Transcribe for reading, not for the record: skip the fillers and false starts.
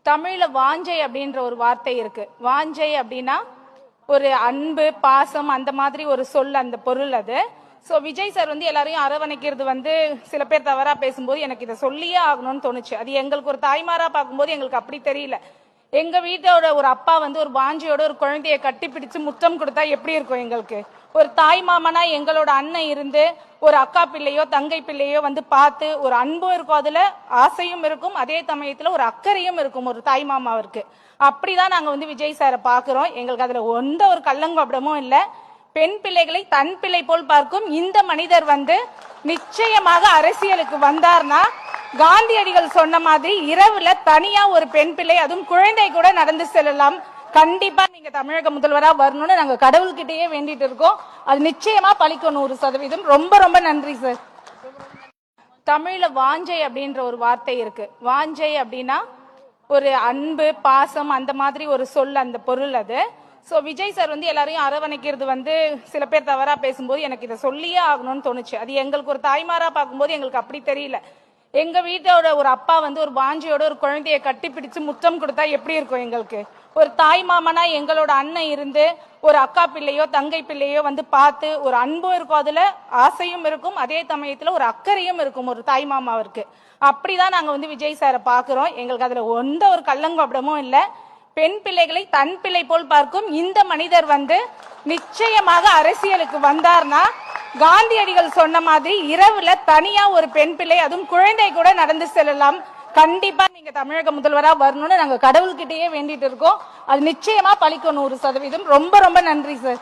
தமிழ்ல வாஞ்சை அப்படின்ற ஒரு வார்த்தை இருக்கு. வாஞ்சை அப்படின்னா ஒரு அன்பு, பாசம், அந்த மாதிரி ஒரு சொல், அந்த பொருள் அது. ஸோ விஜய் சார் எல்லாரையும் அரவணைக்கிறது சில பேர் தவறா பேசும்போது எனக்கு இதை சொல்லியே ஆகணும்னு தோணுச்சு. அது எங்களுக்கு ஒரு தாய்மாரா பார்க்கும்போது எங்களுக்கு அப்படி தெரியல. எங்க வீட்டோட ஒரு அப்பா ஒரு வாஞ்சையோட ஒரு குழந்தைய கட்டி பிடிச்சு முத்தம் கொடுத்தா எப்படி இருக்கும் எங்களுக்கு? ஒரு தாய் மாமனா எங்களோட அண்ணன் இருந்து ஒரு அக்கா பிள்ளையோ தங்கை பிள்ளையோ பார்த்து ஒரு அன்பும் இருக்கும், அதுல ஆசையும் இருக்கும், அதே சமயத்துல ஒரு அக்கறையும் இருக்கும் ஒரு தாய் மாமாவிற்கு. அப்படிதான் நாங்க விஜய் சாரை பாக்குறோம். எங்களுக்கு அதுல எந்த ஒரு கள்ளங்கபடமும் இல்ல. பெண் பிள்ளைகளை தன் பிள்ளை போல் பார்க்கும் இந்த மனிதர் நிச்சயமாக அரசியலுக்கு வந்தார்னா காந்தியடிகள் சொன்ன மாதிரி இரவுல தனியா ஒரு பெண் பிள்ளை, அதுவும் குழந்தை கூட நடந்து செல்லலாம். கண்டிப்பா நீங்க தமிழக முதல்வரா வரணும்னு நாங்க கடவுள்கிட்டயே வேண்டிட்டு இருக்கோம். அது நிச்சயமா பலிக்கும் 100%. ரொம்ப ரொம்ப நன்றி சார். தமிழ்ல வாஞ்சை அப்படின்ற ஒரு வார்த்தை இருக்கு. வாஞ்சை அப்படின்னா ஒரு அன்பு, பாசம், அந்த மாதிரி ஒரு சொல், அந்த பொருள் அது. ஸோ விஜய் சார் எல்லாரையும் அரவணைக்கிறது சில பேர் தவறா பேசும்போது எனக்கு இதை சொல்லியே ஆகணும்னு தோணுச்சு. அது எங்களுக்கு ஒரு தாய்மாரா பார்க்கும்போது எங்களுக்கு அப்படி தெரியல. எங்க வீட்டோட ஒரு அப்பா ஒரு வாஞ்சையோட ஒரு குழந்தைய கட்டி பிடிச்சு முத்தம் கொடுத்தா எப்படி இருக்கும் எங்களுக்கு? ஒரு தாய் மாமனா எங்களோட அண்ணன் இருந்து ஒரு அக்கா பிள்ளையோ தங்கை பிள்ளையோ பார்த்து ஒரு அன்பும் இருக்கும், அதுல ஆசையும் இருக்கும், அதே சமயத்துல ஒரு அக்கறையும் இருக்கும் ஒரு தாய் மாமாவிற்கு. அப்படிதான் நாங்க விஜய் சாரை பாக்குறோம். எங்களுக்கு அதுல எந்த ஒரு கள்ளங்கபடமும் இல்ல. பெண் பிள்ளைகளை தன் பிள்ளை போல் பார்க்கும் இந்த மனிதர் நிச்சயமாக அரசியலுக்கு வந்தார்னா காந்தியடிகள் சொன்ன மாதிரி இரவுல தனியா ஒரு பெண் பிள்ளை, அதுவும் குழந்தை கூட நடந்து செல்லலாம். கண்டிப்பா நீங்க தமிழக முதல்வரா வரணும்னு நாங்க கடவுள்கிட்டயே வேண்டிட்டு இருக்கோம். அது நிச்சயமா பலிக்கும் 100%. ரொம்ப ரொம்ப நன்றி சார்.